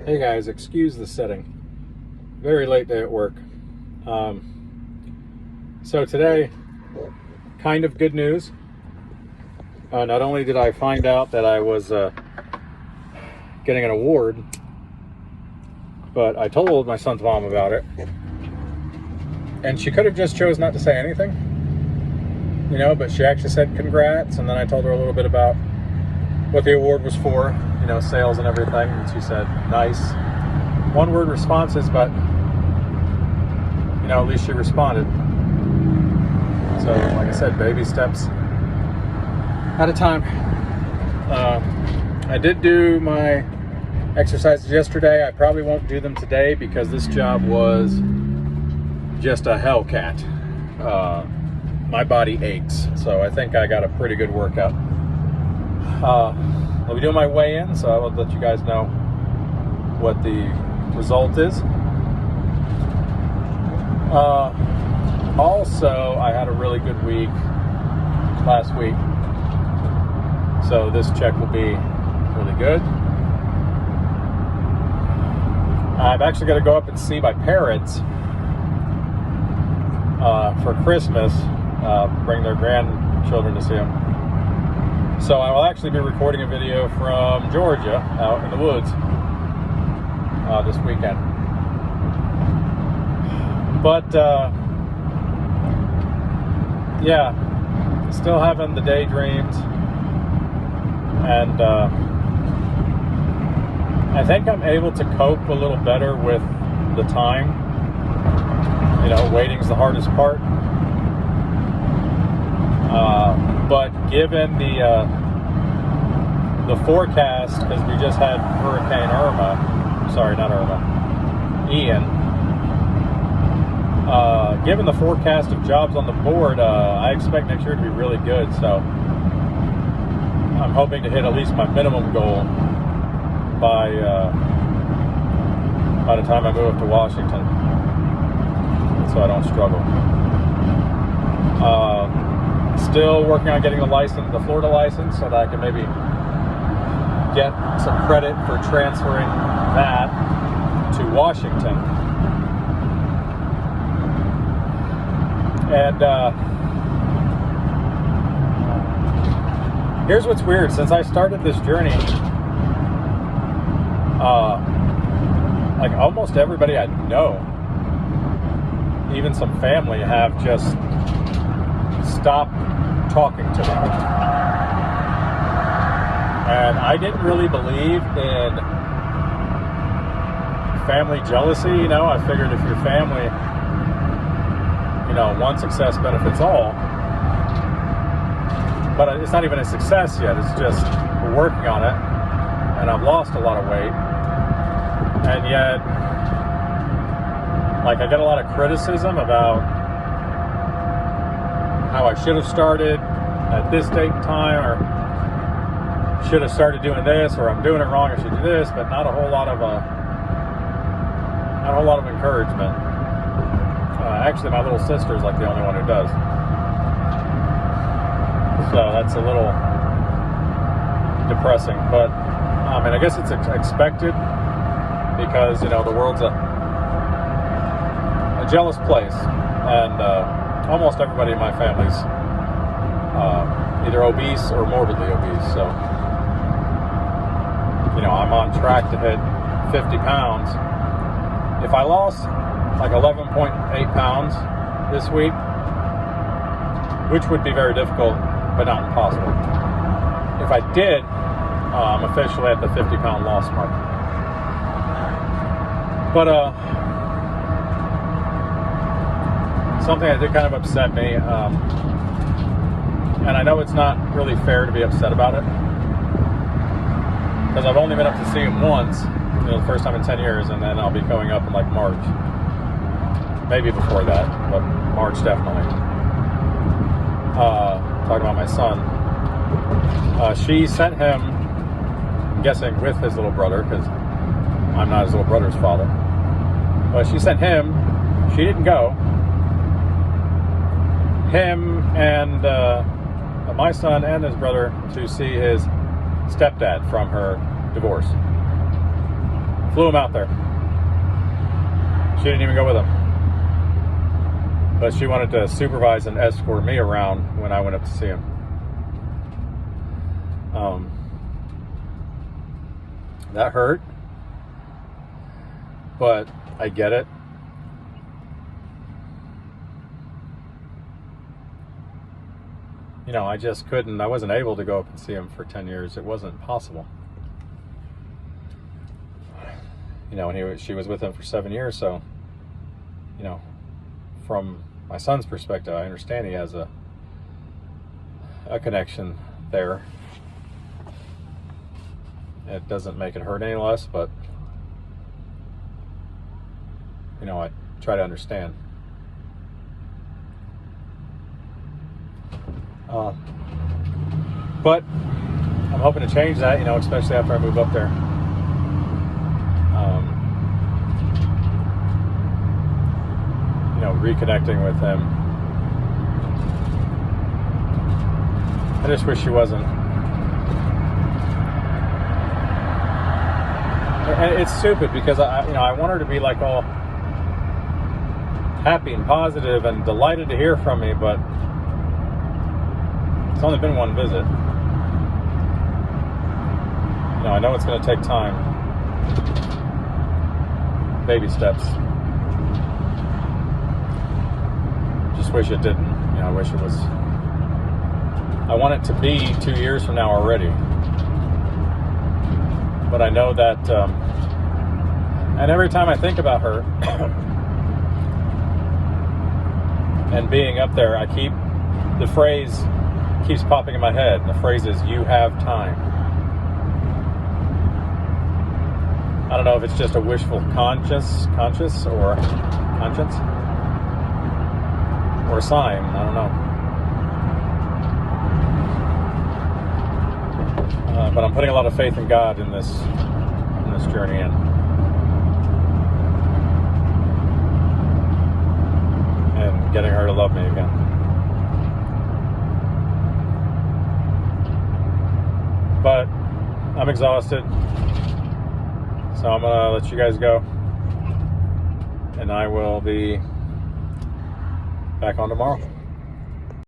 Hey guys, excuse the setting. Very late day at work. So today, kind of good news. Not only did I find out that I was getting an award, but I told my son's mom about it. And she could have just chose not to say anything, but she actually said congrats. And then I told her a little bit about what the award was for, sales and everything. And she said, nice. One word responses, but, at least she responded. So, like I said, baby steps at a time. I did do my exercises yesterday. I probably won't do them today because this job was just a hellcat. My body aches, so I think I got a pretty good workout. I'll be doing my weigh-in, so I'll let you guys know what the result is. Also, I had a really good week last week, so this check will be really good. I'm actually going to go up and see my parents for Christmas, bring their grandchildren to see them. So I will actually be recording a video from Georgia, out in the woods, this weekend. But, still having the daydreams. And I think I'm able to cope a little better with the time. Waiting's the hardest part. But given the forecast, because we just had Hurricane Ian. Given the forecast of jobs on the board, I expect next year to be really good. So I'm hoping to hit at least my minimum goal by the time I move up to Washington, so I don't struggle. Still working on getting the Florida license, so that I can maybe get some credit for transferring that to Washington. And here's what's weird. Since I started this journey, almost everybody I know, even some family, have just stopped talking to me. And I didn't really believe in family jealousy. I figured if your family, one success benefits all. But it's not even a success yet. It's just we're working on it. And I've lost a lot of weight. And yet, I get a lot of criticism about how I should have started at this date and time, or should have started doing this, or I'm doing it wrong, I should do this, but not a whole lot of encouragement. Actually, my little sister is the only one who does. So that's a little depressing, but I guess it's expected because the world's a jealous place, and almost everybody in my family's either obese or morbidly obese. So I'm on track to hit 50 pounds. If I lost 11.8 pounds this week, which would be very difficult but not impossible. If I did, I'm officially at the 50-pound loss mark. But something that did kind of upset me, and I know it's not really fair to be upset about it, because I've only been up to see him once, the first time in 10 years, and then I'll be going up in March. Maybe before that, but March definitely. Talking about my son. She sent him, I'm guessing with his little brother, because I'm not his little brother's father. But she sent him, she didn't go, him and my son and his brother to see his stepdad from her divorce. Flew him out there. She didn't even go with him. But she wanted to supervise and escort me around when I went up to see him. That hurt. But I get it. You know, I just couldn't, I wasn't able to go up and see him for 10 years. It wasn't possible. You know, and she was with him for 7 years, so, you know, from my son's perspective, I understand he has a connection there. It doesn't make it hurt any less, but, you know, I try to understand. But I'm hoping to change that, you know, especially after I move up there. You know, reconnecting with him. I just wish she wasn't. And it's stupid because I want her to be like all happy and positive and delighted to hear from me, but it's only been one visit. You know, I know it's going to take time. Baby steps. Just wish it didn't. You know, I wish it was. I want it to be 2 years from now already. But I know that, and every time I think about her and being up there, I keep, the phrase keeps popping in my head. And the phrase is, "You have time." I don't know if it's just a wishful conscience or a sign. I don't know. But I'm putting a lot of faith in God in this journey, and getting her to love me again. But I'm exhausted, so I'm gonna let you guys go, and I will be back on tomorrow.